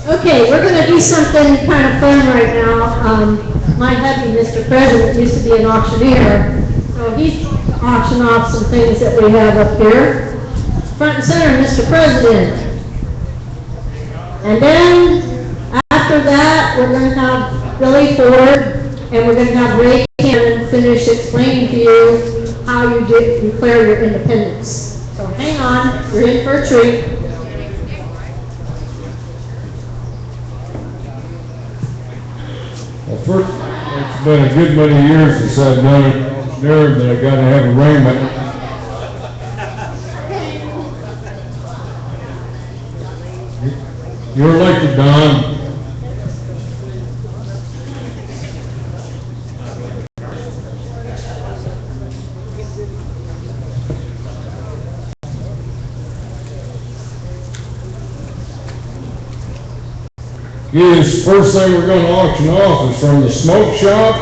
Okay, we're going to do something kind of fun right now. My hubby, Mr. President, used to be an auctioneer, so he's going to auction off some things that we have up here. Front and center, Mr. President. And then, after that, we're going to have Billy Ford, and we're going to have Ray Cannon finish explaining to you how you declare your independence. So hang on, you're in for a treat. Well, first, it's been a good many years since I've done it there, that I got to have a raiment. You're elected, Don. Yes, first thing we're going to auction off is from the smoke shop.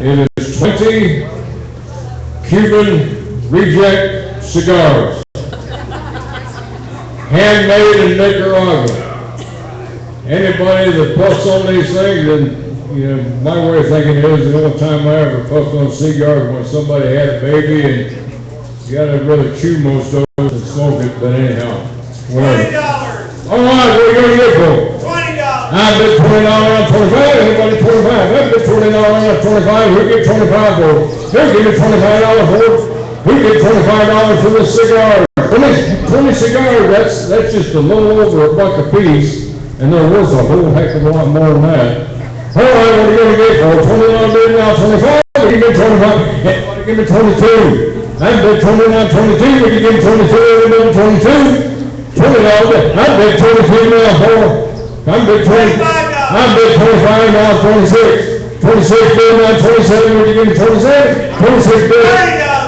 It is 20 Cuban reject cigars, handmade in Nicaragua. Anybody that puffs on these things, and you know, my way of thinking is the only time I ever puffed on cigars when somebody had a baby and you got to really chew most of it and smoke it, but anyhow, whatever. $20. All right, what are you going to get for? I bid $20 on 25. Anybody 25? I bid $20 on 25. Who get 25 for? Here, give me $25 for it. Who get $25 for this cigar? 20 cigars. That's just a little over $1 a piece, and there was a whole heck of a lot more than that. All right, what are you going to get for? $20 bid now 25. Would you give me 25? Anybody give me 22? I bid $20 on 22. Would you give me 22? Everybody 22? $20. I bid 22 now for. I'm bid 20. I'm bid 25 now, 26. 26 bid now, 27. Would you give me 27? 26 bid.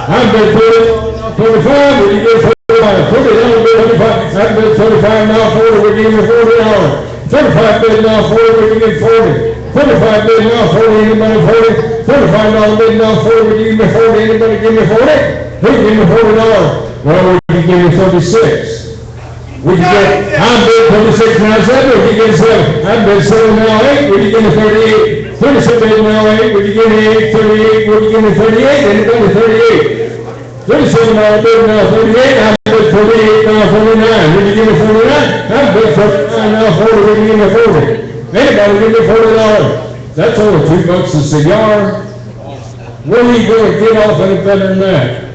I'm bid 30. 25. Would you give me 25? 30 bid 25. I'm bid 25 now, 40. Would you give me $40? 35 bid now, 40. Would you give me 40? 35 bid now, 40. Anybody 40? $35 bid now, 40. Would you give me 40? Anybody give me 40? Who give me $40? Well, would you give me 36? Would you get, I'm bid 26 now, 7, would you give me 7? I'm bid 7 now, 8, would you give me 38? 36 bid now, 8, would you give me 8? 38, would you give me 38? Anybody 38? 37 now, bid now, 38, I'm bid 38 now, 49, would you give me 49? I'm bid 49 now, 40, would you give me 40? Anybody give me $40? That's only $2 a cigar. What are you going to get off any better than that?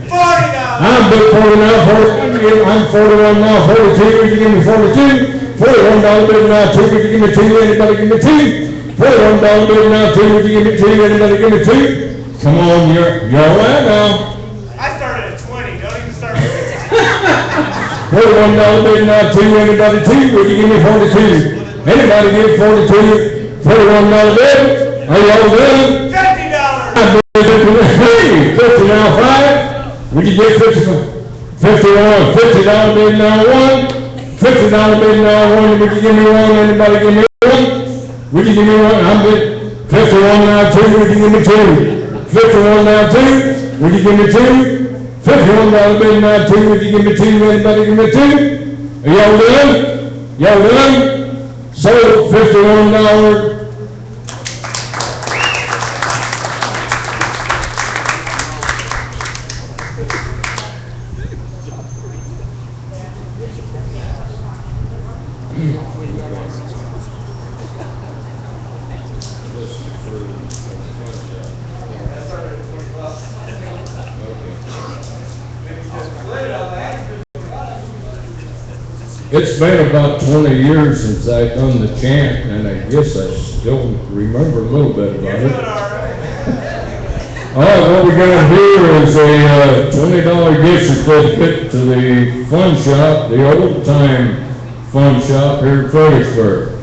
I'm bid 40 now, 40, I'm 41 now, 42, would you give me 42? $41 bid now, 2, would you give me 2? Anybody give me 2? $41 bid now, 2, would you give me 2? Anybody give me 2? Come on, you're all right now. I started at 20, don't even start with $41 bid now, 2, anybody 2? Would you give me 42? Anybody give 42? $41 bid? Are you all done? $50. I bid 50 now, 5. Would you get 50? $50 bid now, 1. $50 bid now, 1. Would you give me 1? Anybody give me 1? Would you give me 1? I'm bid 51 now, 2. Would you give me 2? 51 now, 2. Would you give me 2? $51 bid now, 2. Would you give me 2? Anybody give me 2? Are y'all done? Y'all done? Sold $51. It's been about 20 years since I've done the chant, and I guess I still remember a little bit about it. All right, what we're going to do is a $20 gift certificate to the fun shop, the old time fun shop here in Fredericksburg.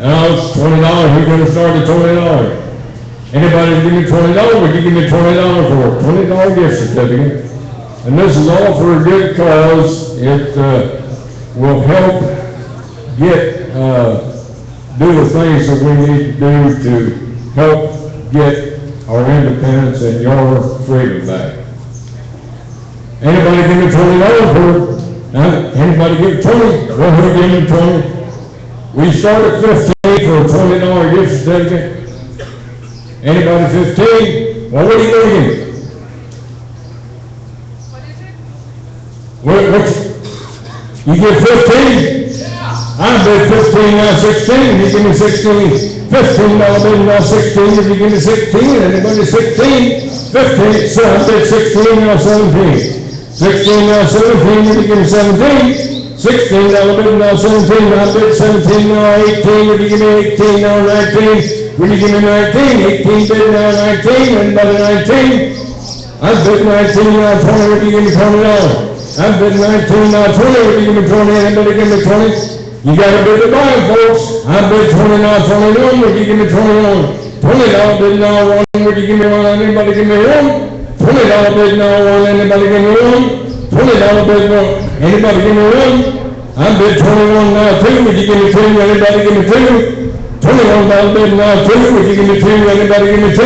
Now it's $20. Who's going to start at $20? Anybody give me $20? Would you give me $20 for a $20 gift certificate? And this is all for a good cause. It will help get do the things that we need to do to help get our independence and your freedom back. Anybody give me $20 for it? Anybody give 20? Well, who give me 20? We start at 15 for a $20 gift certificate. Anybody 15? Well, what are you thinking? What, you get 15? I bid 15, now 16, you give me 16. $15 bid, now 16, if you give me 16, anybody 16? 15, so I bid 16, now 17. 16, now 17, if you give me 17. $16 bid, now 17, I bid 17, now 18, if you give me 18, now 19. Will you give me 19? 18 bid, now 19, anybody 19? I bid 19, now 20, if you give me $20. I bid 19, now 20, if you give me 20, anybody give me 20? You gotta bid the buy, folks. I bid 20, now 21, would you give me 21? $20 bid, now 1, would you give me 1? Anybody give me 1? $20 bid, now 1, anybody give me 1? $20 bid, no, anybody give me 1? I bid 21, now 2, would you give me 2? Anybody give me 2? $21 bid, now 2, would you give me 2? Anybody give me 2?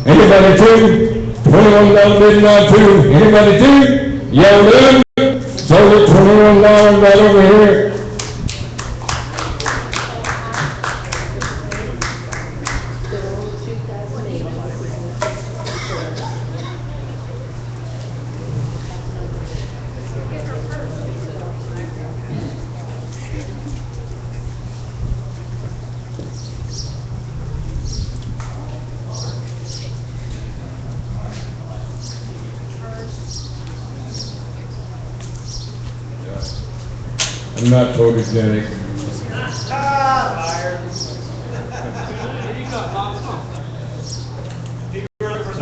Anybody 2? $21 bid, now 2, anybody 2? Yell in, sold it $21 right over here. I'm not photogenic. Liar.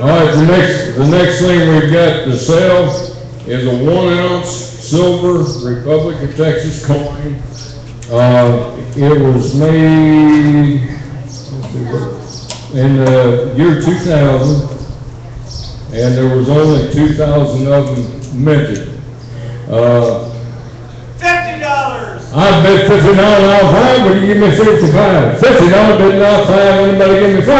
All right, the next thing we've got to sell is a 1 ounce silver Republic of Texas coin. It was made in the year 2000, and there was only 2,000 of them minted. I bid $50 now 5, would you give me 55? $50 bid now 5, anybody give me 5?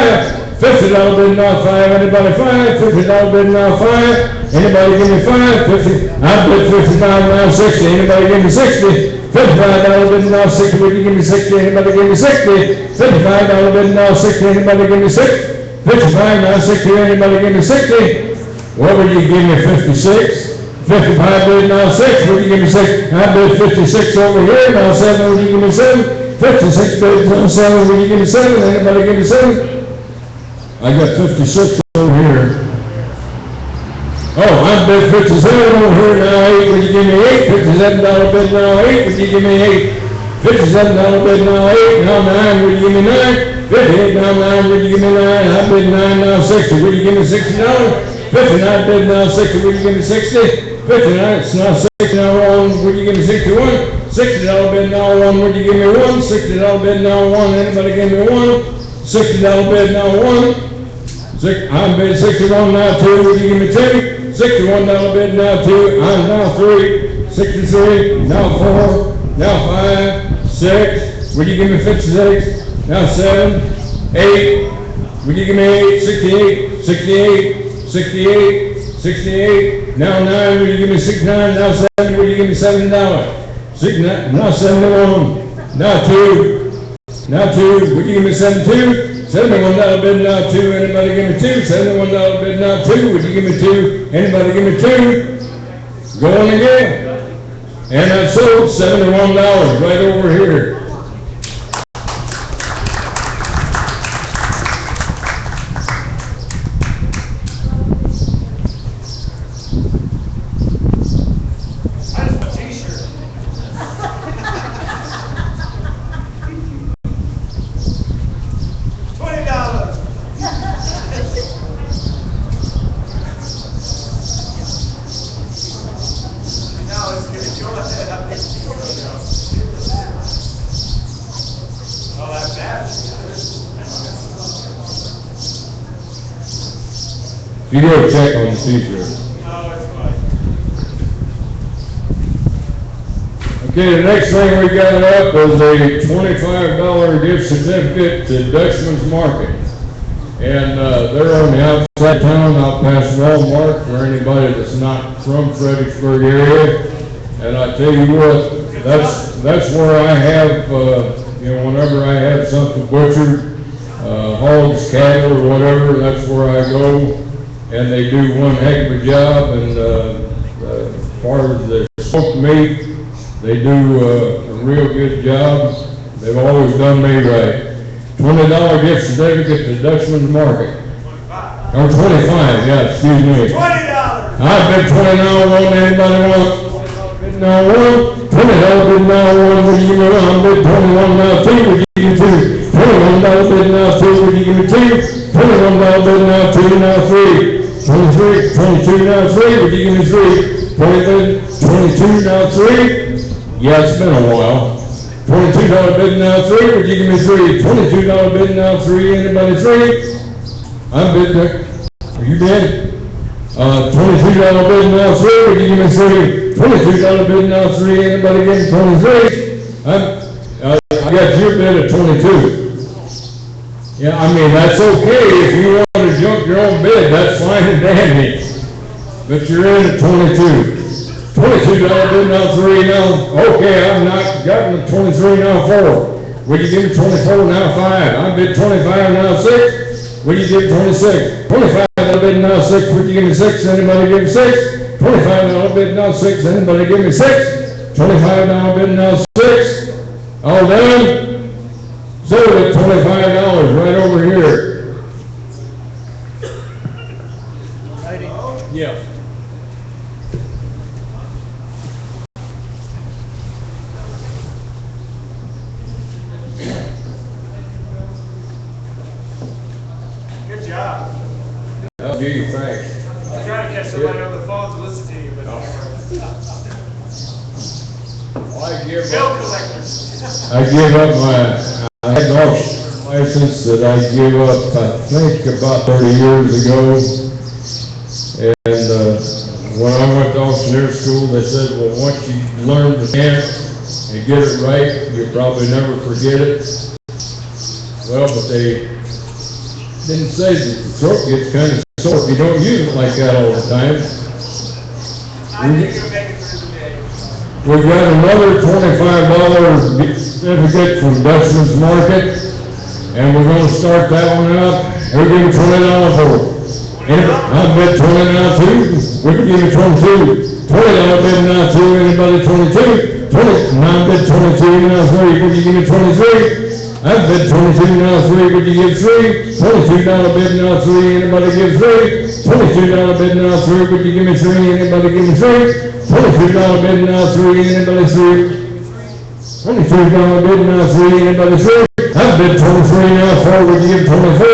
$50 bid now 5, anybody 5? $50 bid now 5, anybody give me 5? 50. I bid $55 now 60, anybody give me 60? $55 bid now 60, would you give me 60? Anybody give me 60? $55 bid now 60, anybody give me 60? 55 now 60, anybody give me 60? What would you give me 56? 55 bid, now 6, would you give me 6? I bid 56 over here, now 7, would you give me 7? 56 bid, now 7, would you give me 7? Anybody give me 7? I got 56 over here. Oh, I bid 57 over here, now 8, would you give me 8? $57 bid, now 8, would you give me 8? $57 bid, now 8, now 9, would you give me 9? 58, now 9, would you give me 9? I bid 9, now 60, would you give me $60? 59 bid, now 60, would you give me 60? 59, it's now 60, now 1, would you give me 61? $60 bid, now 1, would you give me 1? $60 bid, now 1, anybody give me 1? $60 bid, now 1. I bid 61, now 2, would you give me 2? $61 bid, now 2, I'm now 3. 63, now 4, now 5, 6, would you give me 56? Now 7, 8, would you give me 8? 68, 68, 68, 68, now 9, will you give me 69, now 7, will you give me $7? Now 71, now 2, will you give me 72? $71 bid, now 2, anybody give me 2? $71 bid, now 2, would you give me 2? Anybody give me 2? Going again. And I sold $71 right over here. You do a check on the t-shirt. Okay, the next thing we got up is a $25 gift certificate to Dutchman's Market. And they're on the outside of town, out past Walmart, for anybody that's not from Fredericksburg area. And I tell you what, that's where I have you know, whenever I have something butchered, hogs, cattle, or whatever, that's where I go. And they do one heck of a job, and, as far as the smoked meat, they do, a real good job. They've always done me right. $20 gift certificate to Dutchman's Market. Or 25, yeah, excuse me. $20. I've been 20 now, won't anybody want? Bid now one, $20 bid now one, would you give me one? I'm bid 21 now two, would you give me two? $21 bid now two, would you give me two? $21 bid now two, now three. 23, 22 now three, would you give me three? 22 now three? Yeah, it's been a while. $22 bid now three, would you give me three? $22 bid now three, anybody three? I'm bid there. Are you bid? $22 bid now three, would you give me three? $22 bid now three, anybody give me 23? I got your bid at 22. Yeah, I mean, that's okay if you want to jump your own bid, that's fine and dandy. But you're in at 22. $22 bid now three, now, okay, I've not gotten the 23 now four. Would you give me 24 now five? I bid 25 now six. Would you give me 26? 25 bid now six. Would you give me six? Anybody give me six? 25 bid now six. Anybody give me six? 25 bid now six. All done. Sold at $25 right over here. Yeah. Good job. I'll give you thanks. I'm trying to catch somebody on the phone to listen to you, but I give bill up. collectors. I gave up I had an auction license that I gave up, I think, about 30 years ago. And, when I went to auctioneer school, they said, well, once you learn the dance and get it right, you'll probably never forget it. Well, but they didn't say that the throat gets kind of sore if you don't use it like that all the time. I think you'll make it through the day. We've got another $25 certificate from Dutchman's Market, and we're gonna start that one out. We're giving $20 for it. I bid 20 now too. We can give you 22. $20 bid now too. Anybody 22? 20. Now I bid 22 now three. Would you give me 23? I bid 22 now three. Would you give three? $22 bid now three. Anybody give three? $22 bid now three. Would you give me three? Anybody give me three? $22 bid now three. Anybody three? $22 bid now three. Anybody three? I bid 23 now four. Would you give 24?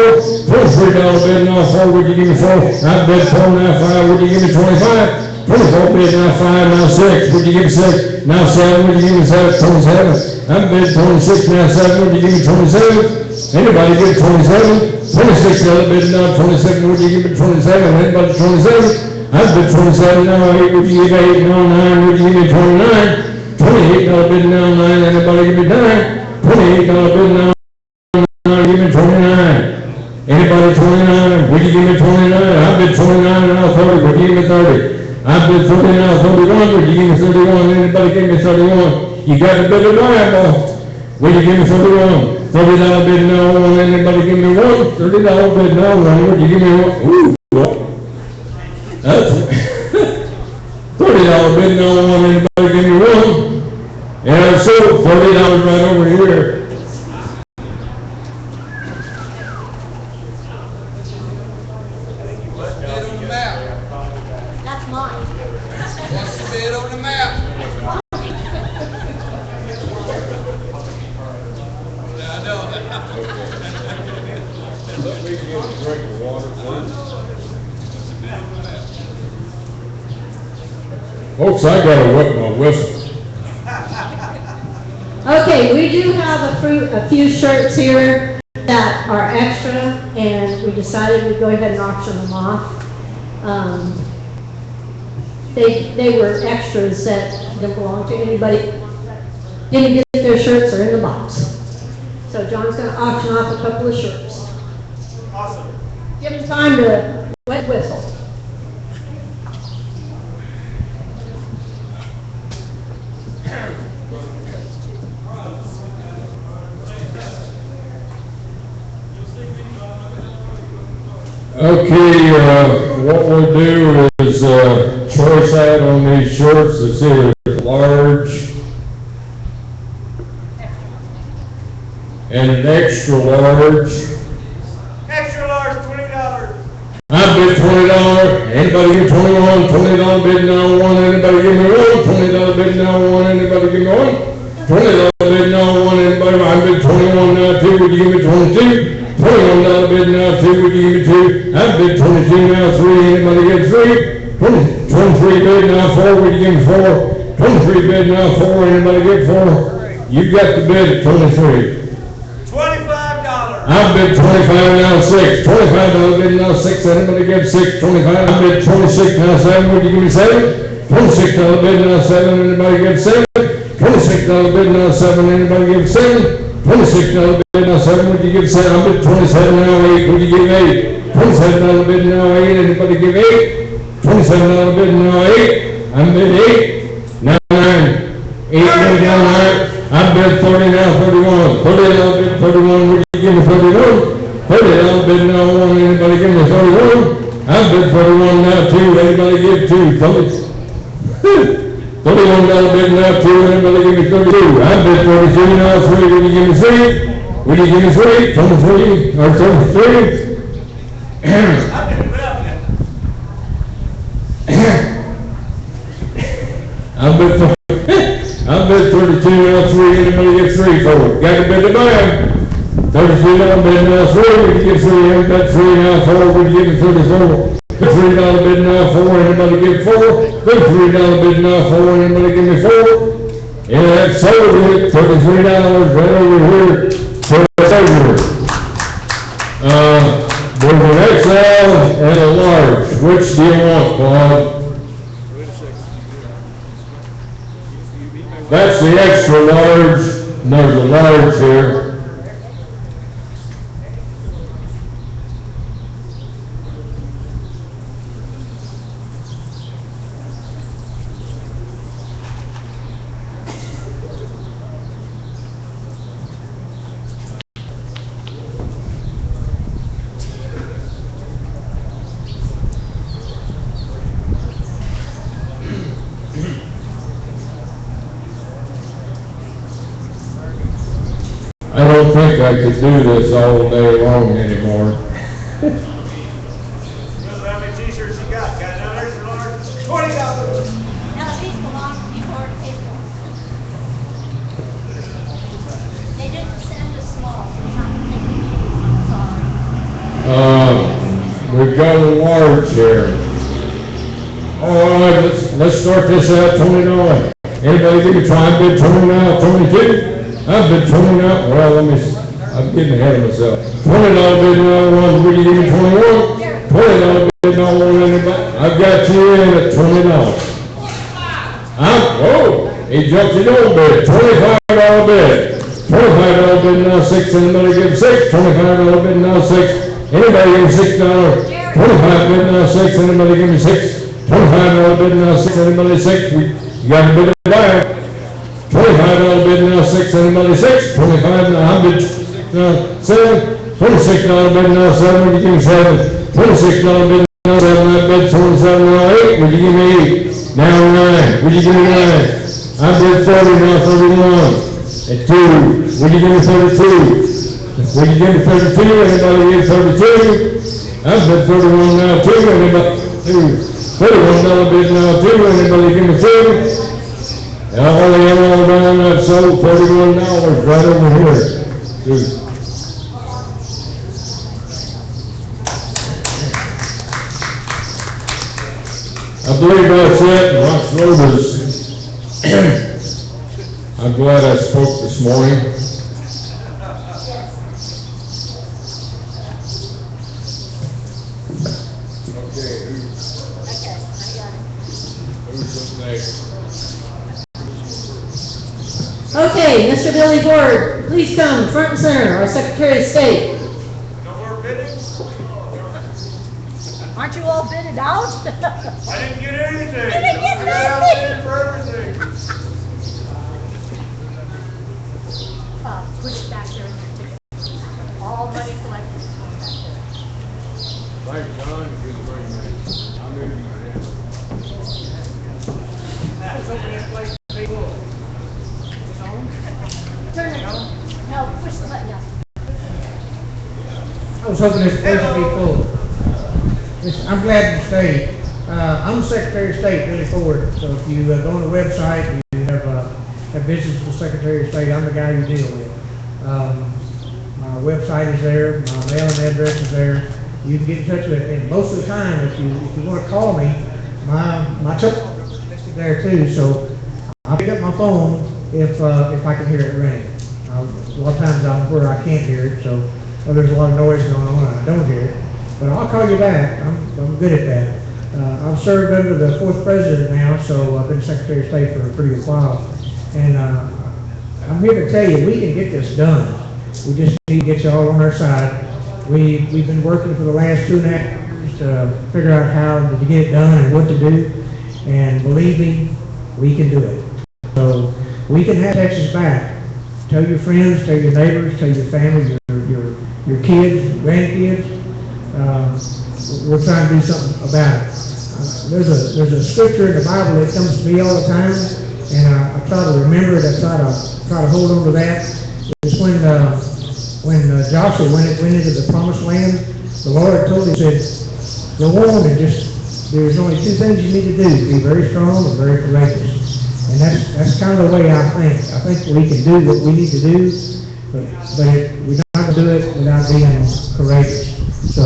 $23 bid now four. Would you give me four? I bid 4 now five. Would you give me 25? 24 bid now five. Now six. Would you give me six? Now seven. Would you give me seven? 27. I bid 26 now seven. Would you give me 27? Anybody give 27? 26 bid now 27. Would you give me 27? Anybody 27? I bid 27 now eight. Would you give 8? Now 9. Would you give me 29? $28 bid now 9. Anybody give me 9? $28 bid now 9. Give me 29. Anybody 29? Would you give me 29? I bid 29 now 30. Would you give me 30? I bid 30 now 31. Would you give me 31? Anybody give me 31? You got to bid it right, boy. Would you give me 31? $30 bid now 1. Anybody give me 1? $30 bid now 1. Would you give me 1? Ooh, that's $30 bid now 1. Anybody give me 1? And so $30 right over here. That's mine. What's the bid on the map? I know. Let me get a drink of water, please. Folks, I gotta wet my whistle. Okay, we do have a few shirts here that are extra, and we decided we'd go ahead and auction them off. They were extras that didn't belong to anybody, didn't get their shirts are in the box. So John's gonna auction off a couple of shirts. Awesome. Give him time to wet whistle. Okay, what we'll do is, choice out on these shirts, it's either large and an extra large. Extra large, $20. I bid $20, anybody give $21, $20 bid now one, anybody give me one, $20 bid now one, anybody give me one, $20 bid now one, anybody, I bid 21 now two, would you give me 22? $21 bid now two, would you give me two? I bid 22 now three, anybody get three? 23 bid now four, would you give me four? 23 bid now four, anybody get four? You got the bid at 23. $25. I bid 25 now six, $25 bid now six, anybody get six, 25, I bid 26 now seven, would you give me seven? $26 bid now seven, anybody get seven? $26 bid now seven, anybody give seven? $26 bid now seven, would you give seven? I bid 27 now eight, would you give eight? $27 bid now eight, anybody give eight? $27 bid now eight, I bid eight, now nine, eight bid now nine, I bid 30 now 31, $30 bid 31, would you give me 31? $30 bid now one, anybody give me 31? I bid 31 now two, anybody give two? $31 bid now two, anybody give me 32? I bid 32 now three, would you give me three? Would you give me three? 23 or 33? I didn't put up yet. I bid 32 now three, anybody get three for it? Got to bid the man. 33 now bid now three, would you give three? I bid three now four, would you give me 34? $3 bid now four, anybody give four? $3 bid now four, anybody give me four? Yeah, that's sold it, $33 right over here, so it's over. There's an XL and a large, which do you want, Bob? That's the extra large, and there's a large here. I don't think I could do this all day long anymore. How many t-shirts you got? Got another extra large? $20. Now, these belong before April. They didn't send us small. Sorry. We've got a large here. All right, let's start this out $20. Anybody give me try and bid 20 now, 22? I've bid 20 now, well, I'm getting ahead of myself. $20 bid now one, will you give me 21? $20 bid now one, anybody? I've got you in at $20. He jumped his own bid, $25 bid. $25 bid now six, anybody give six? $25 bid now six, anybody give $6? $25 bid now six, anybody give me six? $25 bid now six, anybody six? You got to bid it back. $25 bid now six, anybody six? 25 now, I bid seven. $26 bid now seven, would you give me seven? $26 bid now seven, I bid 27 now eight, would you give me eight? Now nine, would you give me nine? I bid 30 now 31. At two, would you give me 32? Would you give me 32? Anybody give 32? I bid 31 now two, anybody two? $31 bid now two, anybody give me two? I only have all down that sold $31 right over here. Dude. I believe that's it, and Rock's Road is, I'm glad I spoke this morning. Okay, who's up next? Okay, Mr. Billy Ford, please come front and center, our Secretary of State. No more bidding? Aren't you all bidded out? I didn't get anything. You didn't get I got nothing. outbid for everything. Push it back there in your ticket. All money collected is going back there. Thank No, push the button down. I was hoping this place would be full. I'm glad you stayed. I'm the Secretary of State, Billy Ford, so if you go on the website, you have business with the Secretary of State, I'm the guy you deal with. My website is there, my mailing address is there, you can get in touch with it, and most of the time, if you want to call me, my telephone is listed there too, so I'll pick up my phone if I can hear it ring. A lot of times I'm where I can't hear it, so there's a lot of noise going on and I don't hear it. But I'll call you back. I'm good at that. I've served under the 4th president now, so I've been Secretary of State for a pretty good while. And I'm here to tell you, we can get this done. We just need to get you all on our side. We've been working for the last 2.5 years to figure out how to get it done and what to do. And believe me, we can do it. So we can have Texas back. Tell your friends, tell your neighbors, tell your family, your kids, grandkids. We're trying to do something about it. There's a scripture in the Bible that comes to me all the time, and I try to remember it. I try to hold on to that. It's when Joshua went into the promised land, the Lord told him, said, go on and there's only 2 things you need to do: be very strong and very courageous. And that's kind of the way I think. I think we can do what we need to do, but we're not going to do it without being courageous. So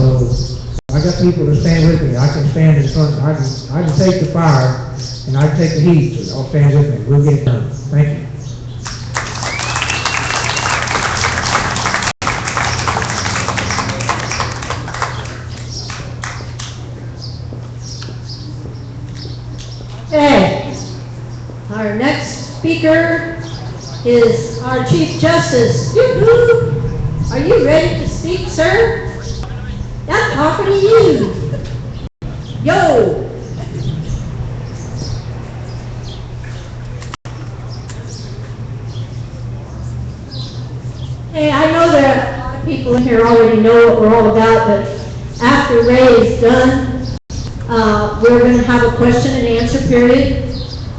I got people to stand with me. I can stand in front. I can take the fire and I can take the heat. So I'll stand with me. We'll get it done. Thank you. Okay. Our next speaker is our Chief Justice. Yoo-hoo! Are you ready to speak, sir? I'm talking to you. Yo! Hey, I know that a lot of people in here already know what we're all about, but after Ray is done, we're going to have a question and answer period.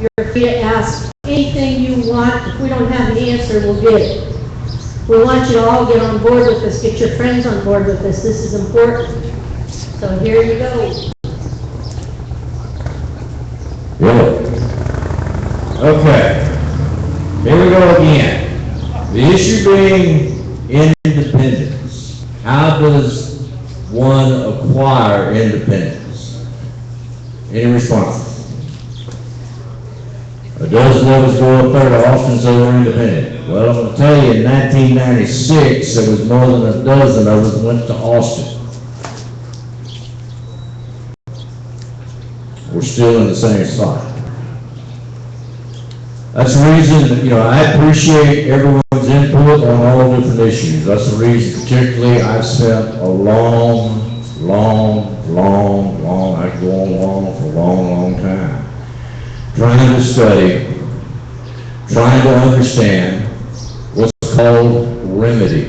You're free to ask anything you want. If we don't have the answer, we'll get it. We want you to all get on board with this. Get your friends on board with this. This is important. So here you go. Really? Okay. Here we go again. The issue being independence. How does one acquire independence? Any responses? A dozen of us go up there to Austin so we're independent. Well, I'm going to tell you, in 1996, there was more than a dozen of us went to Austin. We're still in the same spot. That's the reason, I appreciate everyone's input on all different issues. That's the reason, particularly, I've spent a long, I could go on long for a long time, trying to study, trying to understand what's called remedy.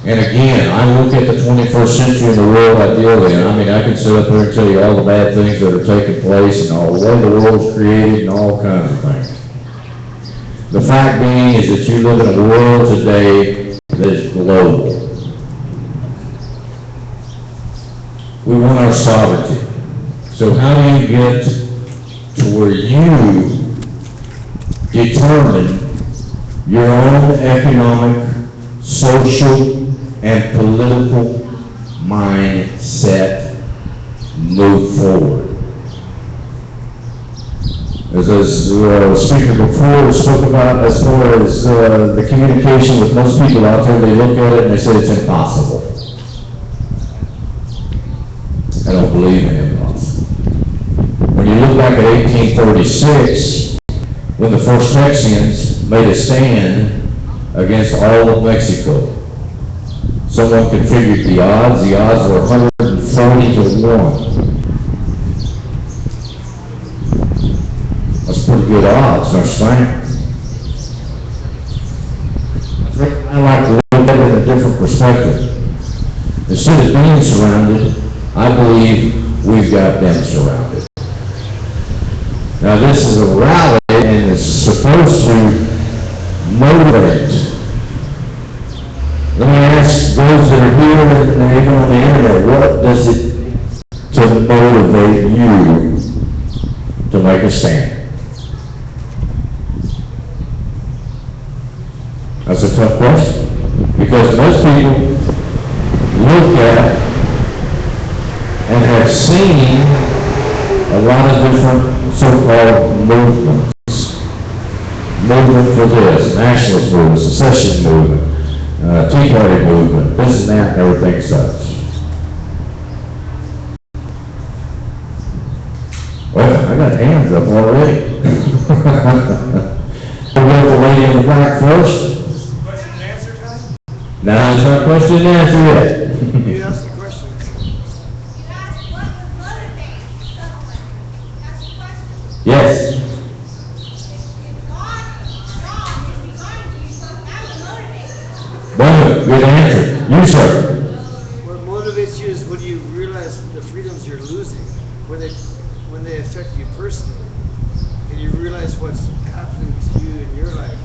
And again, I look at the 21st century in the world I deal in. I can sit up there and tell you all the bad things that are taking place and all the way the world's created and all kinds of things. The fact being is that you live in a world today that is global. We want our sovereignty. So how do you get to where you determine your own economic, social, and political mindset move forward? As the speaker before spoke about, as far as the communication with most people out there, they look at it and they say it's impossible. I don't believe in impossible. When you look back at 1836, when the first Texians made a stand against all of Mexico, someone could figure the odds. The odds were 140 to 1. That's pretty good odds, don't you think? I like to look at it in a different perspective. Instead of being surrounded, I believe we've got them surrounded. Now this is a rally and it's supposed to motivate a stand? That's a tough question, because most people look at and have seen a lot of different so-called movements. Movement for this, nationalist movement, secession movement, Tea Party movement, this and that, and everything such. Well, I got hands up already. We'll go the lady in the back first. Question and answer time? Now, it's not question and answer yet. You ask the question. That's what was motivating the settlement. That's the question. Yes. If God is behind you, so that was motivating. Well, good answer. You, sir. What motivates you is when you realize the freedoms you're losing, when they affect you personally, and you realize what's happening to you in your life.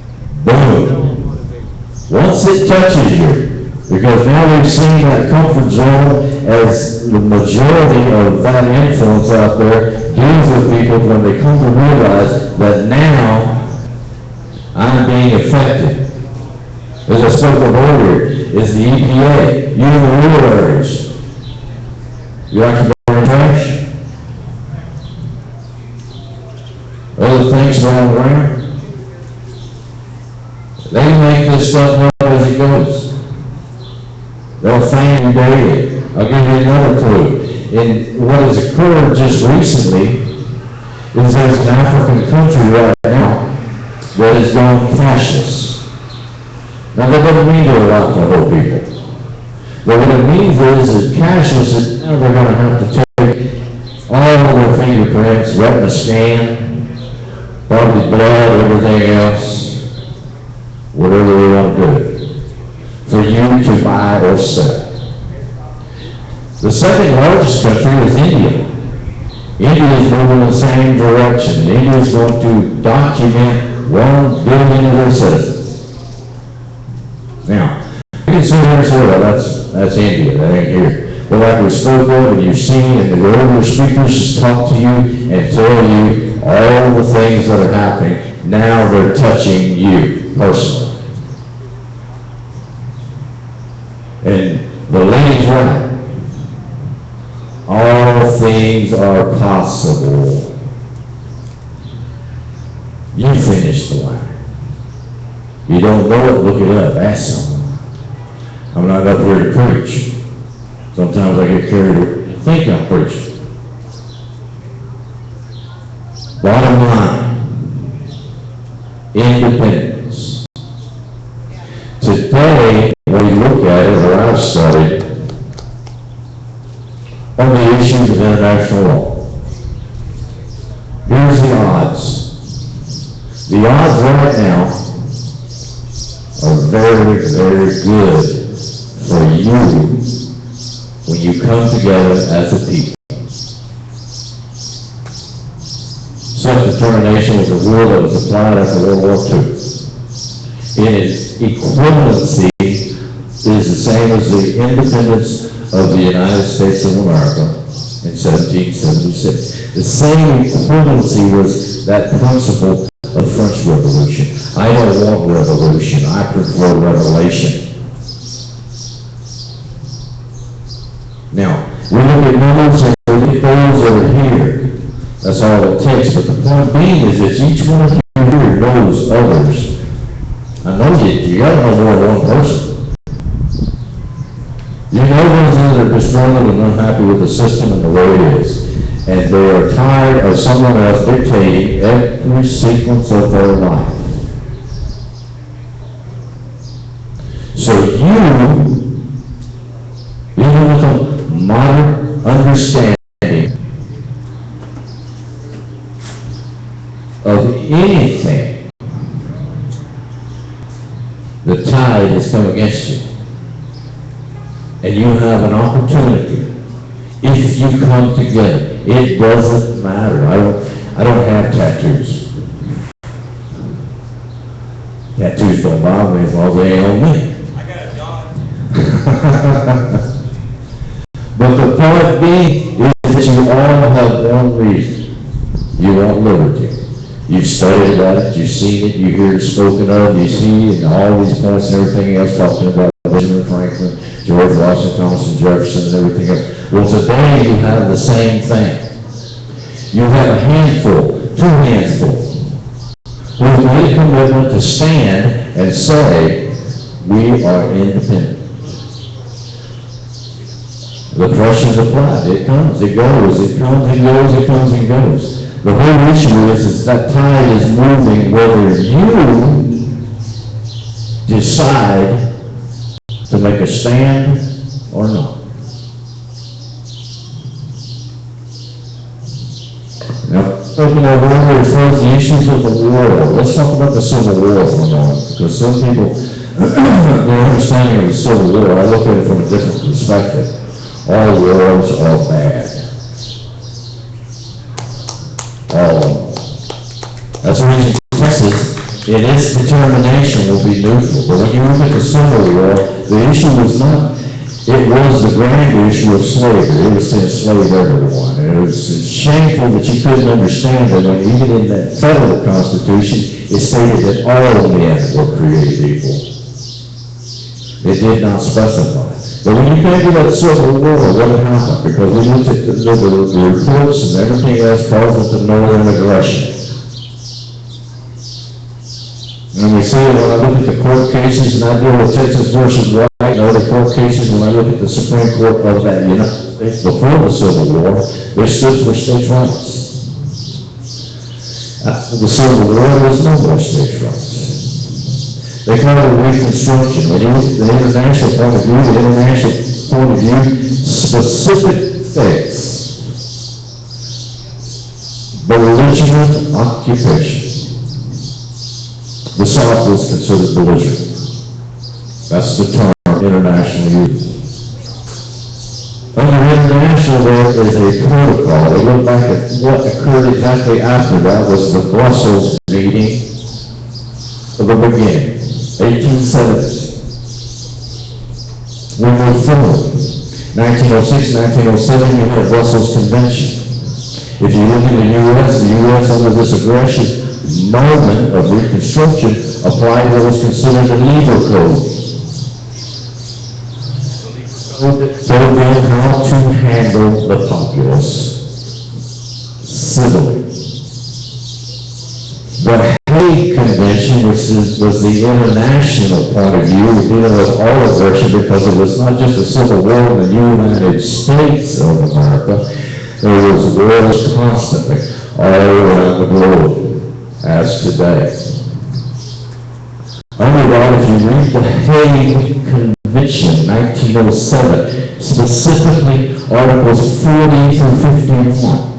That will Boom. motivate you. Once it touches you, because now we've seen that comfort zone as the majority of that influence out there deals with people when they come to realize that now I'm being affected. As I spoke of earlier, is the EPA, you in the rural areas. You like to burn trash? Other things going around? They make this stuff up as it goes. They'll find you daily. I'll give you another clue. And what has occurred just recently is there's an African country right now that has gone cashless. Now that doesn't mean they're allowed to hold people. But what it means is that cashless is now they're going to have to take all of their fingerprints, retina scan, probably blood, everything else, whatever they want to do, for you to buy or sell. The second largest country is India. India is moving in the same direction. India is going to document 1 billion of their citizens. Now, you can sit here and say, well, that's India, that ain't here. But like we spoke of, and you've seen, and the earlier speakers just talk to you and tell you all the things that are happening, now they're touching you personally. And the lady's right. All things are possible. You finish the line. You don't know it, look it up, ask someone. I'm not up here to preach. Sometimes I get carried away, think I'm preaching. Bottom line, independence. Today, when we look at it, or I've studied, on the issues of international law. Here's the odds. The odds right now are very, very good for you when you come together as a people. Self-determination was a rule that was applied after World War II. Its equivalency is the same as the independence of the United States of America in 1776. The same equivalency was that principle of French Revolution. I don't want revolution, I prefer revelation. Now, we look at numbers and we look at those over here. That's all it takes. But the point being is that each one of you here knows others. I know you gotta know more than one person. You know those that are disgruntled and unhappy with the system and the way it is. And they are tired of someone else dictating every sequence of their life. So you, even with a modern understanding of anything, the tide has come against you. And you have an opportunity if you come together. It doesn't matter. I don't have tattoos. Tattoos don't bother me as long as they ain't on me. I got a dog. But the point being is that you all have one reason. You want liberty. spoken of, you see, and all these points and everything else, talking about Benjamin Franklin, George Washington, Thomas Jefferson, and everything else. Well, today you have the same thing. You have a handful, 2 handfuls, who made a commitment to stand and say, we are independent. The pressure's applied. It comes, it goes, it comes and goes, it comes and goes. The whole issue is that tide is moving whether you decide to make a stand or not. Now, talking about earlier as far as the issues of the war, let's talk about the Civil War for a moment, because some people, their understanding of the Civil War, I look at it from a different perspective. All wars are bad. All of them. That's the reason Texas, in its determination, will be neutral. But when you look at the Civil War, the issue was not, it was the grand issue of slavery. It was to enslave everyone. And it was shameful that you couldn't understand that when even in that federal constitution, it stated that all men were created equal. It did not specify. But when you came to that Civil War, what happened? Because we looked at the reports and everything else caused the northern aggression. And we see when I look at the court cases, and I deal with Texas versus White, and other court cases, when I look at the Supreme Court of that United States before the Civil War, they stood for states' rights. After the Civil War, there was no more states' rights. They call it Reconstruction. When you look at the international point of view, specific states, belligerent occupation. The South was considered belligerent. That's the term international use. Under international, there is a protocol. They look back at what occurred exactly after that was the Brussels meeting of the beginning. 1870s. We moved forward. 1906, 1907, you had Brussels Convention. If you look at the U.S. under this aggressive moment of Reconstruction applied what was considered a legal code. Told them how to handle the populace civilly. The Hague Convention, which was the international point of view, dealing with all aggression because it was not just a civil war in the United States of America, there was wars constantly all around the globe, as today. Only while if you read the Hague Convention, 1907, specifically Articles 40 through 51,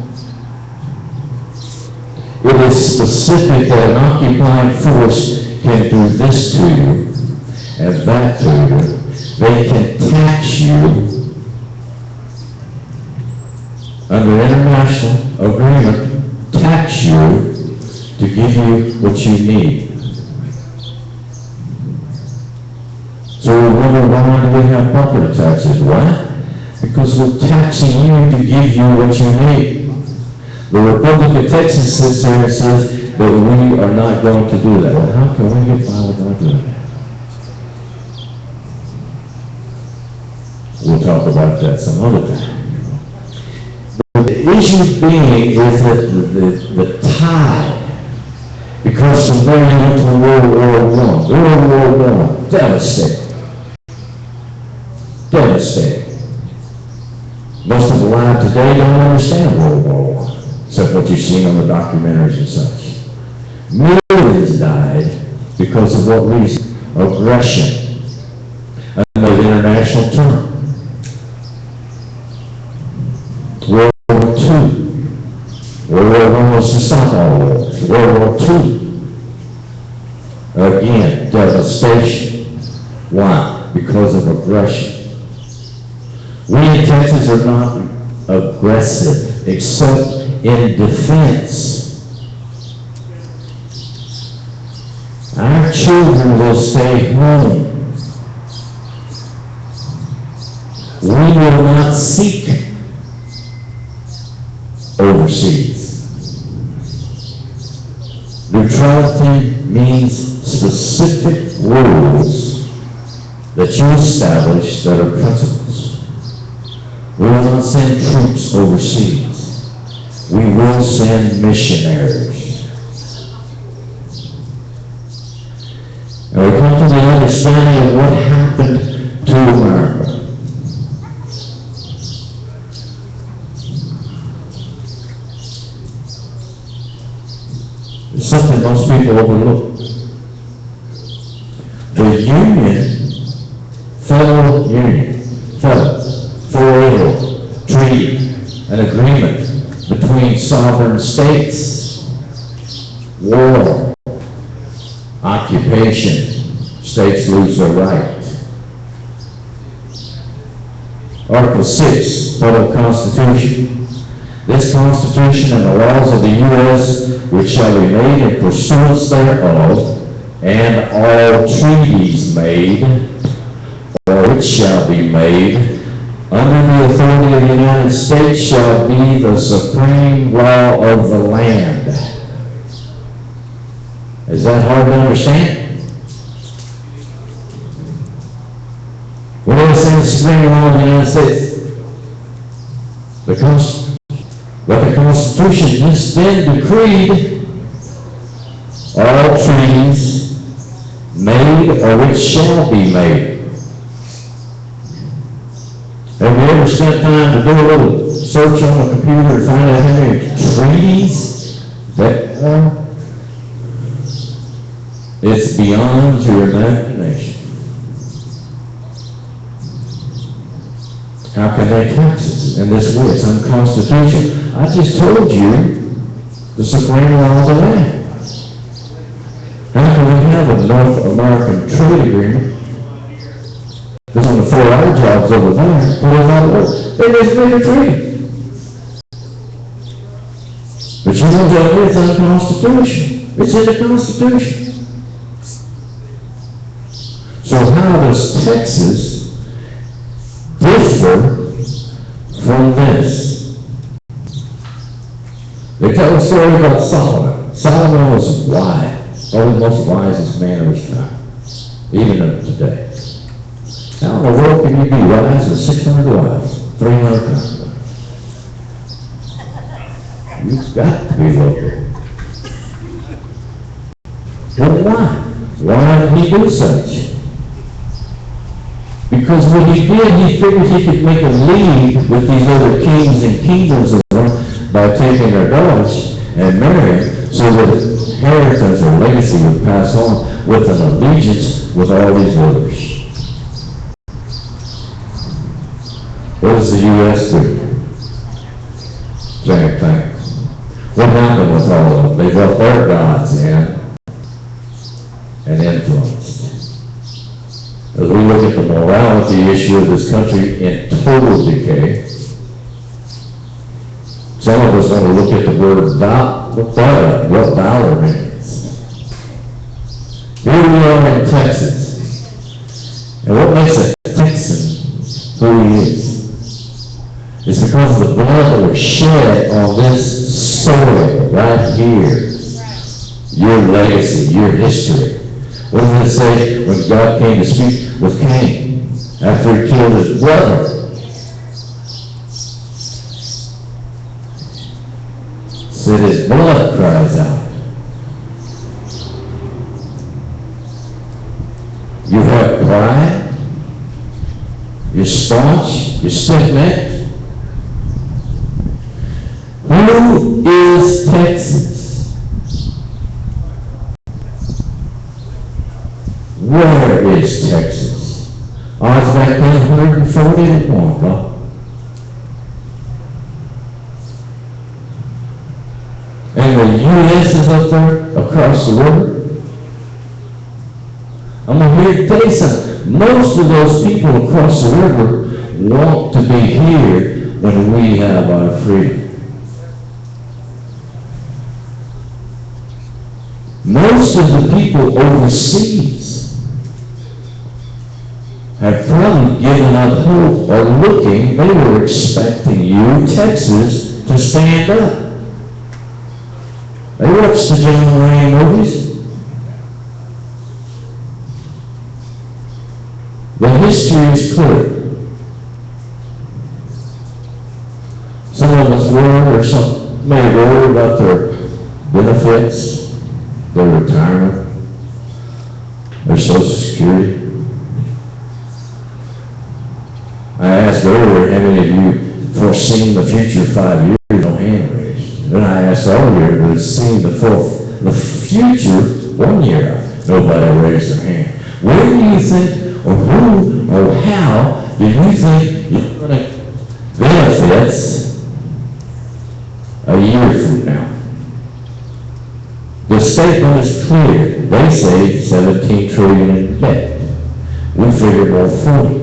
it is specific that an occupying force can do this to you and that to you. They can tax you under international agreement, tax you to give you what you need. So we wonder, why do we have property taxes? Why? Because we're taxing you to give you what you need. The Republic of Texas sits there and says that we are not going to do that. Well, how can we get by without doing that? We'll talk about that some other time. But the issue being is that the tide, because from there into World War I, devastating. Devastating. Most of the line today don't understand World War I. Except what you've seen on the documentaries and such. Millions died because of what reason? Aggression. Another international term. World War II. World War I was to stop all wars. World War II. Again, devastation. Why? Because of aggression. We in Texas are not aggressive, except in defense. Our children will stay home. We will not seek overseas. Neutrality means specific rules that you establish that are principles. We will not send troops overseas. We will send missionaries. And we come to the understanding of what happened to America. It's something most people overlook. The Union, Federal Treaty, an agreement between sovereign states, war, occupation, states lose their right. Article 6, Federal Constitution. This Constitution and the laws of the U.S. which shall be made in pursuance thereof, and all treaties made, or which shall be made, under the authority of the United States shall be the supreme law of the land. Is that hard to understand? What do they say the supreme law of the United States? What the Constitution has then decreed, all treaties made or which shall be made. Have you ever spent time to do a little search on the computer to find out how many treaties that are? It's beyond your imagination. How can they tax us in this way? It's unconstitutional. I just told you the supreme law of the land. How can we have a North American trade agreement? There's only 4 hour jobs over there, but it's not work. They just made a treaty. But you know that it's unconstitutional. It's in the Constitution. So how does Texas differ from this? They tell a story about Solomon. Solomon was wise, probably the most wisest man of his time, even today. How in the world can you be wise with 600 wives, 300 concubines? You've got to be local. Well, why? Why did he do such? Because what he did, he figured he could make a league with these other kings and kingdoms by taking their daughters and marrying, so that inheritance or legacy would pass on with an allegiance with all these rulers. What does the U.S. do? Same thing. What happened with all of them? They brought their gods in and influenced. As we look at the morality issue of this country in total decay, some of us want to look at the word what valor means. Here we are in Texas. And what makes a Texan who he is? It's because of the blood that was shed on this soil right here. Your legacy, your history. What does it say when God came to speak with Cain after he killed his brother? Said his blood cries out. You have pride, you're staunch, you're stiff-necked. Who is Texas? Where is Texas? Odds back then 140 to 1, huh? And the U.S. is up there across the river. I'm here to tell you something. Most of those people across the river want to be here when we have our freedom. Most of the people overseas have probably given up hope or looking. They were expecting you, Texas, to stand up. They watched the John Wayne movies. The history is clear. Some of us worry, or some may worry about their benefits, their retirement, their Social Security. I asked earlier, how many of you foreseen the future 5 years? No hand raised. Then I asked earlier, who has seen the future 1 year? Nobody raised their hand. Where do you think, or who, or how do you think you're going to benefits a year from now? The statement is clear. They say 17 trillion in debt. We figure more 40.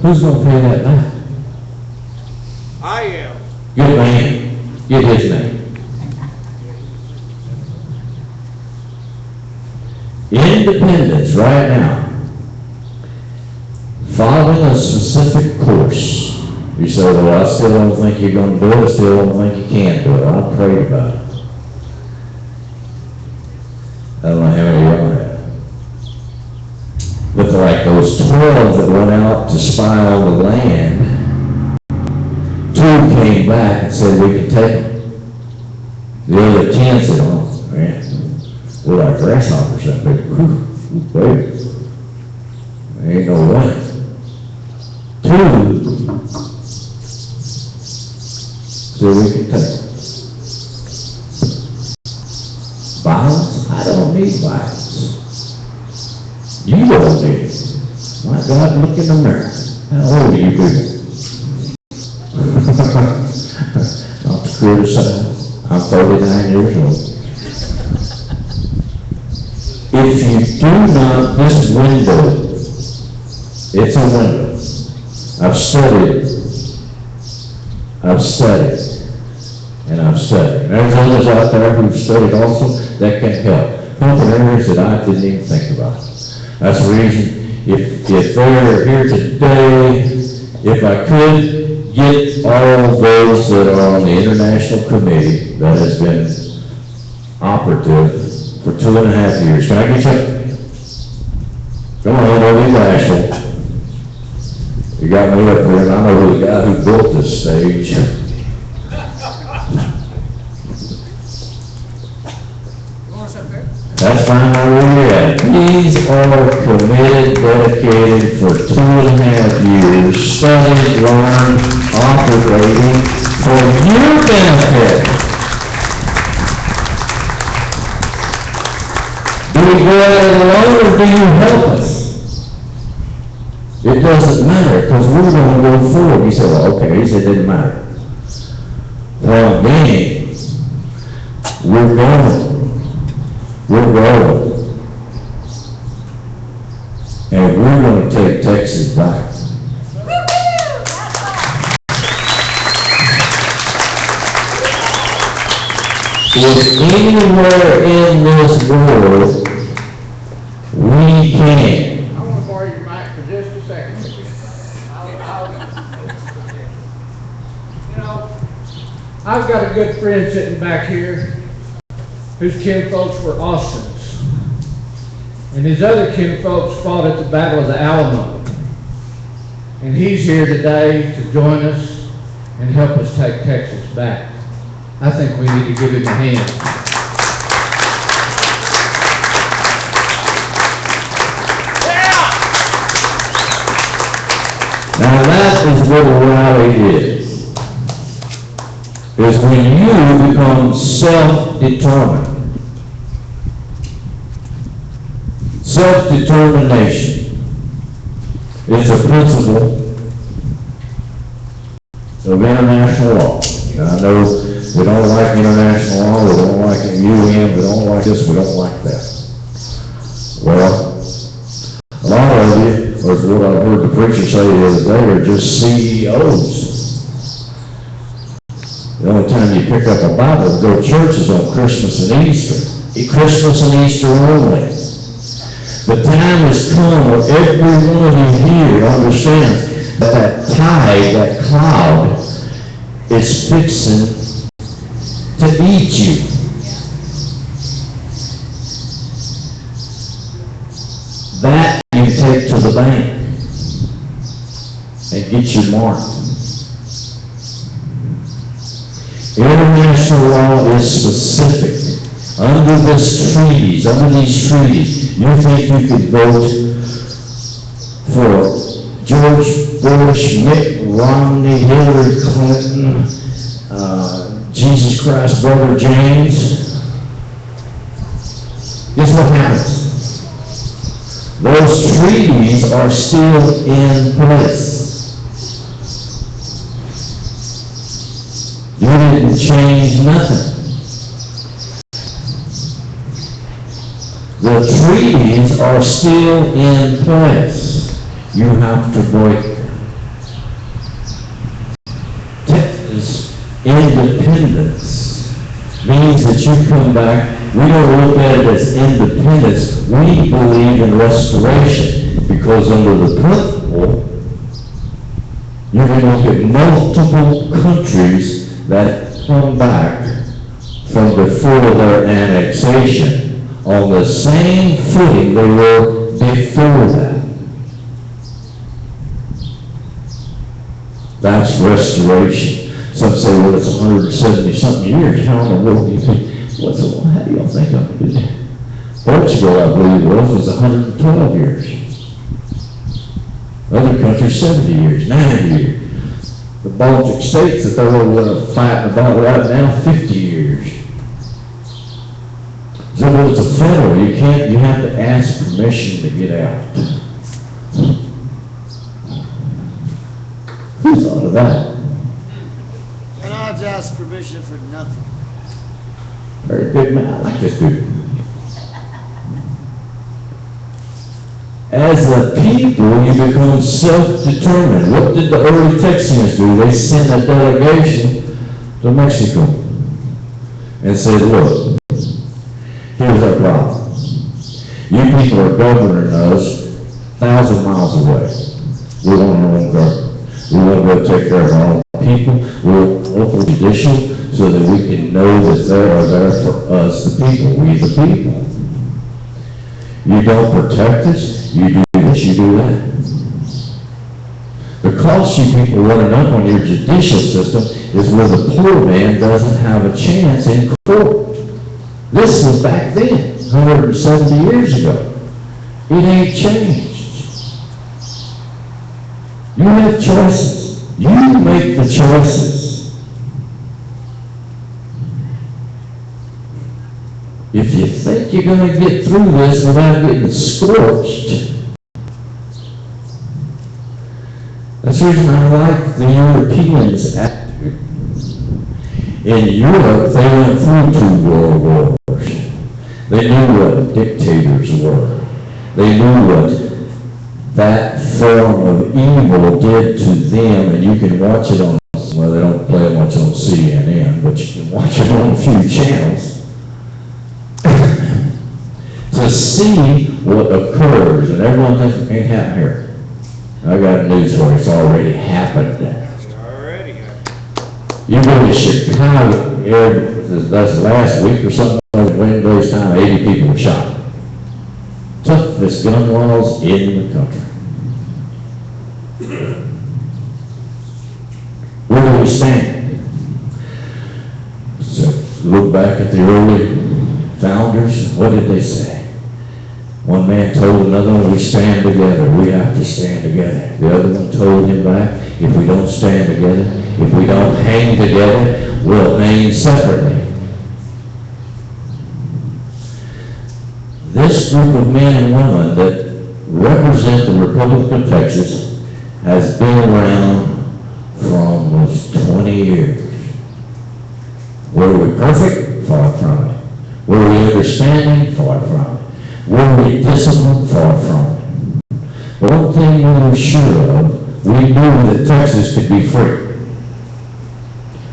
Who's going to pay that back? I am. Good man. Get his name. Independence right now, following a specific course. You say, well, I still don't think you're going to do it, I still don't think you can do it. I'll pray about it. I don't know how many of y'all have. But like those 12 that went out to spy on the land, 2 came back and said, we can take them. The other 10 said, oh, man. We're like grasshoppers that big. Baby. There ain't no way. 2 so we can take it. Violence? I don't need violence. You don't need it. My God, look in the mirror. How old are you people? Not to criticize. I'm 39 years old. If you do not, this window, it's a window. I've studied, and I've studied. There's others out there who've studied also that can help. Help in areas that I didn't even think about. That's the reason, if they're here today, if I could get all those that are on the international committee that has been operative for 2.5 years. Can I get you? Come on, don't be bashful. You got me up here, and I know the guy who built this stage. That's fine where we're at. These are committed, dedicated for 2.5 years, studied, learned, operating for your benefit. Do we go at it alone or do you help us? It doesn't matter, because we're going to go forward. He said, well, okay, he said it didn't matter. Well, then, we're going. And we're going to take Texas back. If anywhere in this world we can. I want to borrow your mic for just a second. You know, I've got a good friend sitting back here whose kinfolks were Austins. And his other kinfolks fought at the Battle of the Alamo. And he's here today to join us and help us take Texas back. I think we need to give him a hand. Now that is what a rally is when you become self-determined. Self-determination is a principle of international law. Now, I know we don't like international law, we don't like the UN, we don't like this, we don't like that. Well, a lot of you, or what I heard the preacher say the other day, are just CEOs. The only time you pick up a Bible and go to church is on Christmas and Easter. Christmas and Easter only. The time has come where every one of you here understands that tide, that cloud, is fixing to eat you. That you take to the bank and get your mark. International law is specific. Under these treaties, you think you could vote for George Bush, Mitt Romney, Hillary Clinton, Jesus Christ, Brother James? Guess what happens? Those treaties are still in place. You didn't change nothing. The treaties are still in place. You have to break them. Texas independence means that you come back. We don't look at it as independence. We believe in restoration because under the principle, you can look at multiple countries that come back from before their annexation on the same footing they were before that. That's restoration. Some say, well, it's 170-something years. How in the world do you think? How do y'all think I'm going to do that? Portugal, I believe it was 112 years. Other countries, 70 years, 90 years. The Baltic states that they're all fighting about right now, 50 years. So it's a federal, you have to ask permission to get out. Who thought of that? And I have to ask permission for nothing. Very good man, I like this dude. As a people, you become self-determined. What did the early Texans do? They sent a delegation to Mexico and said, look, here's our problem. You people are governing us 1,000 miles away. We want our own government. We want to go take care of our own people. We want local judicial so that we can know that they are there for us, the people, we the people. You don't protect us, you do this, you do that. The cost you people running up on your judicial system is where the poor man doesn't have a chance in court. This was back then, 170 years ago. It ain't changed. You have choices. You make the choices. If you think you're going to get through this without getting scorched, that's the reason I like the Europeans' attitude. In Europe, they went through 2 world wars. They knew what dictators were. They knew what that form of evil did to them, and you can watch it on, well, they don't play it much on CNN, but you can watch it on a few channels to see what occurs, and everyone thinks it can't happen here. I got news for you, it's already happened. Already. You go to Chicago, that's last week or something, Wednesday's time, 80 people were shot. Toughest gun laws in the country. Where do we stand? So look back at the early founders, what did they say? One man told another one, we stand together, we have to stand together. The other one told him back, if we don't stand together, if we don't hang together, we'll hang separately. This group of men and women that represent the Republic of Texas has been around for almost 20 years. Were we perfect? Far from it. Were we understanding? Far from it. Were we disciplined? Far from it. One thing we were sure of, we knew that Texas could be free.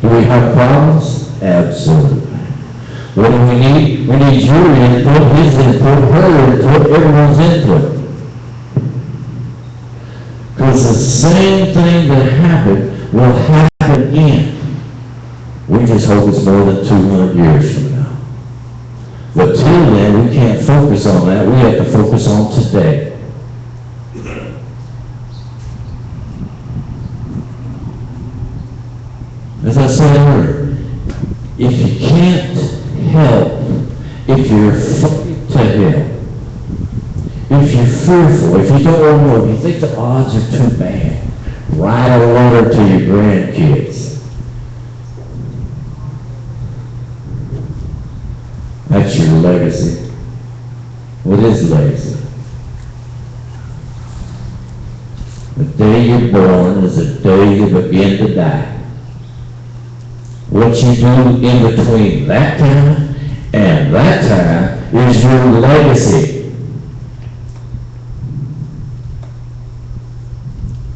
Do we have problems? Absolutely. What do we need? We need your input, his input, her input, everyone's input. Because the same thing that happened will happen again. We just hope it's more than 200 years from now. But till then, we can't focus on that. We have to focus on today. As I said earlier, if you can't help, if you're afraid to help, if you're fearful, if you don't want to know, if you think the odds are too bad, write a letter to your grandkids. That's your legacy. What is legacy? The day you're born is the day you begin to die. What you do in between that time and that time is your legacy.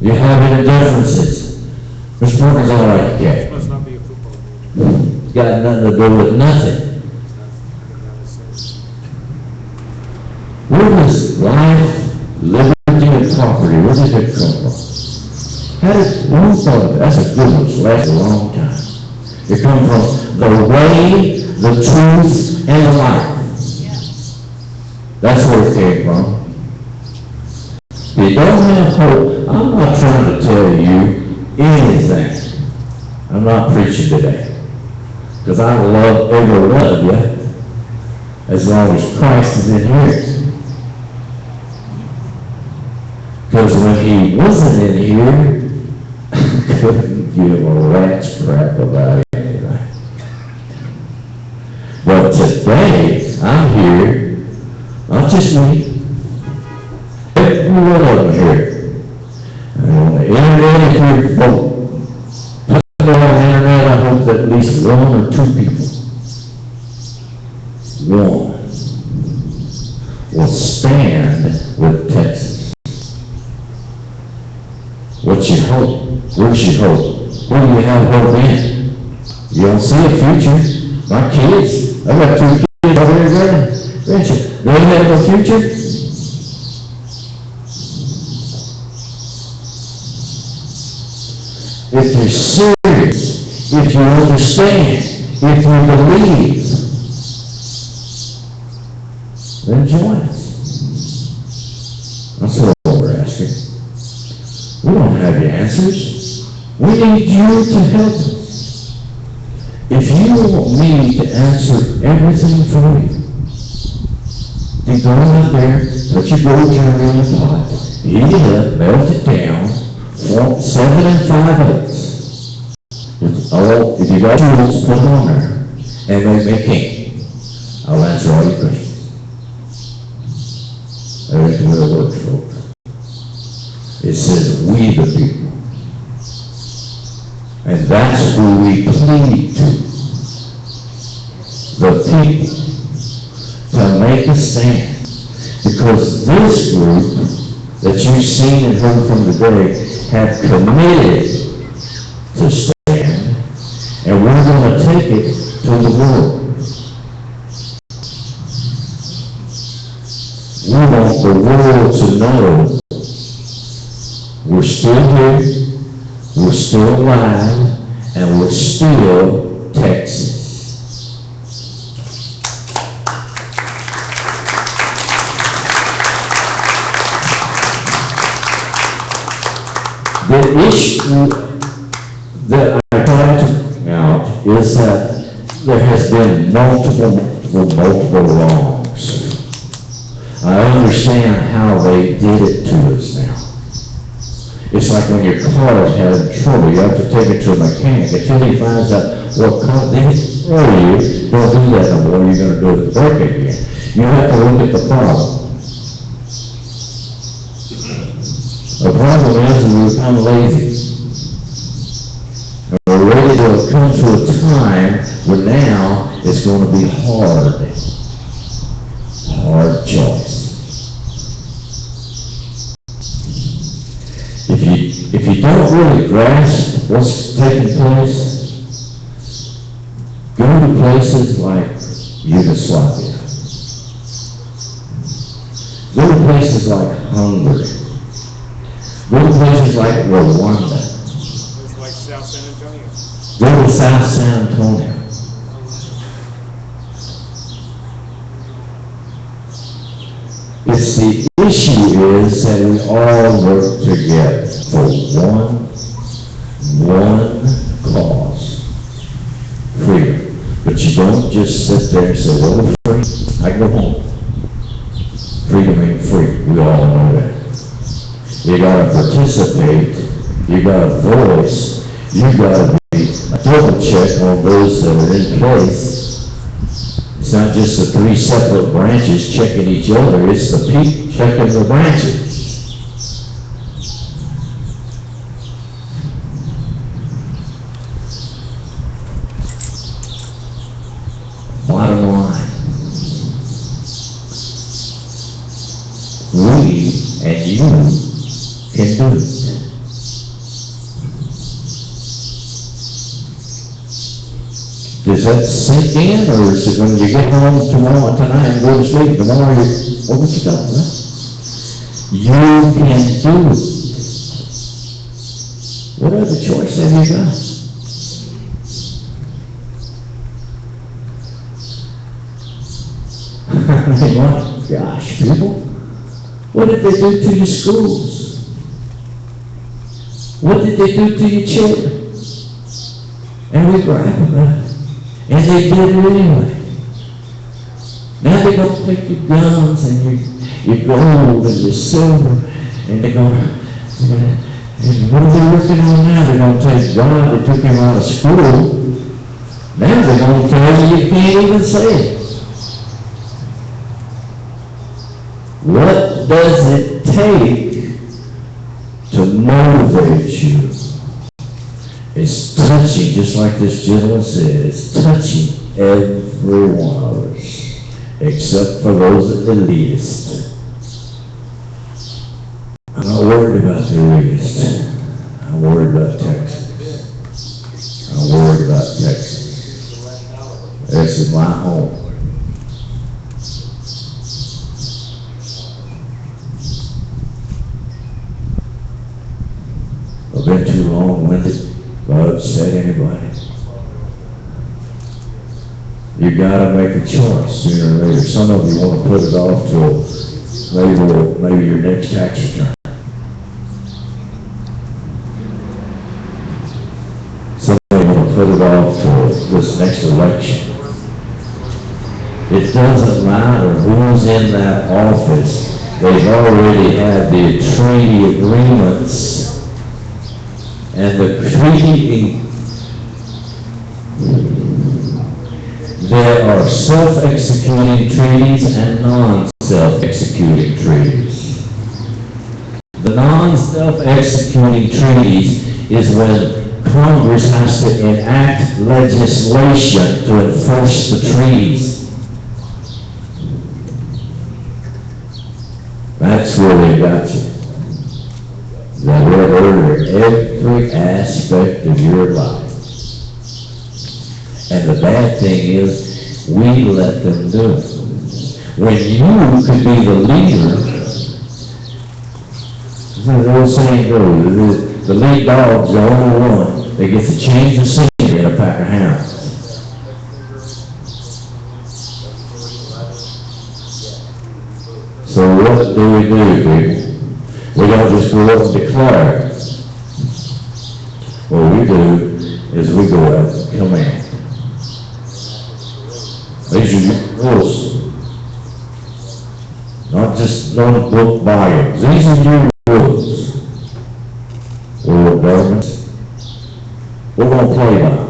You have any differences? Mr. Parker's all right, okay. Must not be a football game. Got nothing to do with nothing. Where does life, liberty, and property, where did it come from? How did, who thought of it? That's a good one, it's lasted a long time. It comes from the way, the truth, and the life. That's where it came from. You don't have hope. I'm not trying to tell you anything. I'm not preaching today. Because I love every one of you as long as Christ is in here. Because when he wasn't in here, I couldn't give a rat's crap about anything. But today, I'm here, not just me, every one of them here. And on the internet, if you vote, put it on the internet, I hope that at least one or two people, one, will stand with Texas. What's your hope? Where's your hope? What do you have hope in? You don't see a future. My kids, I've got 2 kids over here, grandchildren. They have a future. If you're serious, if you understand, if you believe, then join us. That's what we're asking. We don't have the answers. We need you to help us. If you want me to answer everything for you, then go out there, put your gold jewelry in the pot, heat it up, melt it down, 7 5/8. If you got tools, put them on there, and make king. I'll answer all your questions. That's the way it works, folks. It says, we the people. And that's who we plead to. The people. To make a stand. Because this group that you've seen and heard from today have committed to stand. And we're going to take it to the world. We want the world to know we're still here, we're still alive, and we're still Texas. The issue that I try to bring out is that there has been multiple wrongs. I understand how they did it to us now. It's like when your car is having trouble, you have to take it to a mechanic until he finds out what caused it. Throw you, don't do that no more, you're going to do the break again. You have to look at the problem. The problem is we become lazy. And we're ready to come to a time where now it's going to be hard. Hard choice. If you don't really grasp what's taking place, go to places like Yugoslavia. Go to places like Hungary. Go to places like Rwanda. It's like South San Antonio. Go to South San Antonio. It's the issue is that we all work together for one cause, freedom. But you don't just sit there and say, well, free, I can go home. Freedom ain't free, we all know that. You gotta participate, you gotta voice, you gotta be a double check on those that are in place. It's not just the three separate branches checking each other, it's the peak checking the branches. Bottom line, we and you can do it. Does that sink in, or is it when you get home tonight and go to sleep, tomorrow what was you talking about? You can do it. What other choice have you got? I mean, my gosh, people, what did they do to your schools? What did they do to your children? And we gripe about it. And they did it anyway. Now they're going to take your guns and your gold and your silver, and they're going to, and what are they working on now? They're going to take God that took him out of school. Now they're going to tell you can't even say it. What does it take to motivate you? It's touching, just like this gentleman said, it's touching every one of us, except for those at the least. I'm not worried about the least. I'm worried about Texas. I'm worried about Texas. This is my home. I've been too long-winded. God said anybody. You gotta make a choice sooner or later. Some of you want to put it off till maybe your next tax return. Some of you want to put it off till this next election. It doesn't matter who's in that office. They've already had the treaty agreements. And the treaty, there are self-executing treaties and non-self-executing treaties. The non-self-executing treaties is when Congress has to enact legislation to enforce the treaties. That's where they got you. That we're under every aspect of your life. And the bad thing is, we let them do it. When you could be the leader, the old saying goes, the lead dog's the only one that gets to change the scenery in a pack of hounds. So what do we do, people? We don't just go up and declare. What we do is we go out and command. These are your rules. Not just book volumes. These are your rules. World governments. We're going to play by them.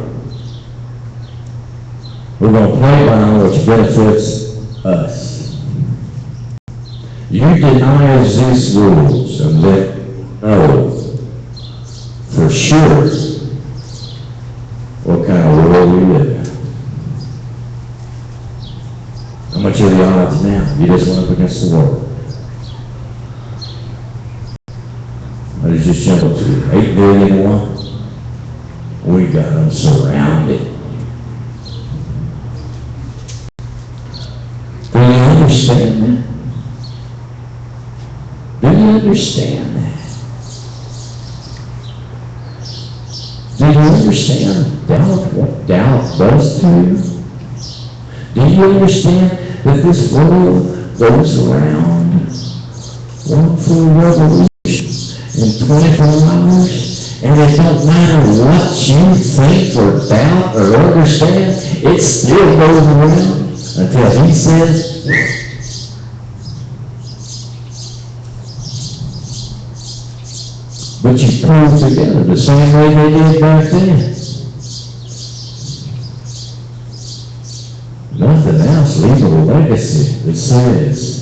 We're going to play by them which benefits us. You deny these rules and let know for sure what kind of world we live in. How much are the odds now? You just went up against the world. I was just jumping to 8 billion to 1. We got them surrounded. Do you understand that? Do you understand that? Do you understand doubt, what doubt does to you? Do you understand that this world goes around one full revolution in 24 hours, and it don't matter what you think or doubt or understand, it still goes around until he says, but you pull together the same way they did back then. Nothing else leaves a legacy that says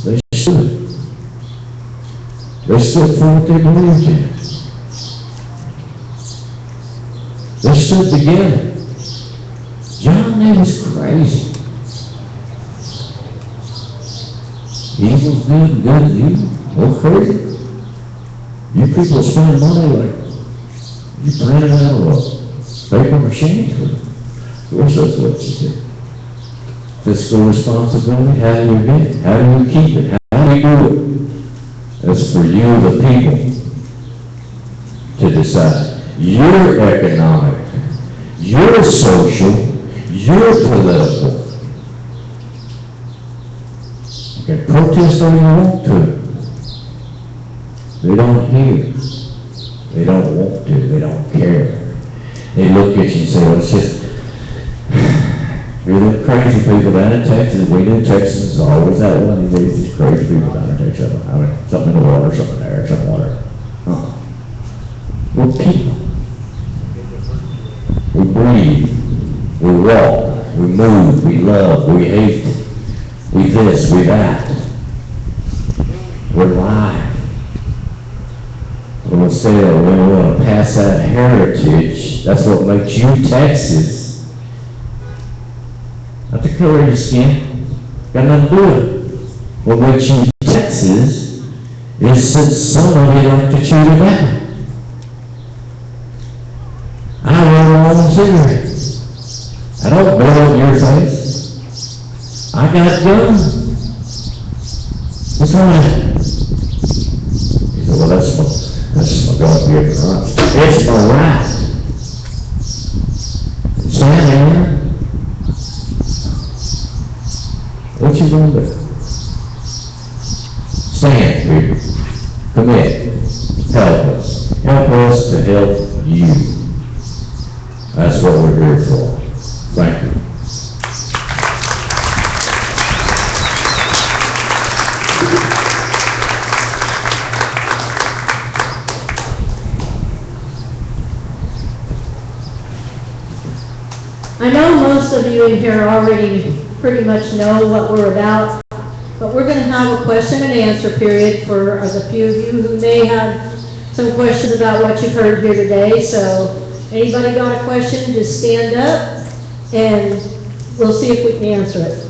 they stood. They stood for what they believed in. They stood together. John, they was crazy. Evil's good, good, evil. Well, crazy. You people spend money like you printed out of a paper machine. Of course, that's what you do. Fiscal responsibility, how do you get it? How do you keep it? How do you do it? That's for you, the people, to decide. Your economic, your social, your political. You can protest all you want to. They don't hear. They don't want to. They don't care. They look at you and say, well, it's just, you're the crazy people down in Texas. We knew Texas is always that one. These crazy people down in Texas. I mean, something in the water, something there, something water. We're people. We breathe. We walk. We move. We love. We hate. We this. We that. We're live. We'll say we want to pass that heritage. That's what makes you Texas. Not the color of your skin. Got nothing to do with it. What makes you Texas is that somebody like to chew tobacco. I roll my own cigarettes. I don't blow in your face. I got guns. What's wrong with it? He said, well, that's my God given right. It's my right. Stand there. What you gonna do? Stand, people. Commit. Help us. Help us to help you. That's what we're here for. Thank you. I know most of you in here already pretty much know what we're about, but we're going to have a question and answer period for the few of you who may have some questions about what you've heard here today. So anybody got a question, just stand up and we'll see if we can answer it.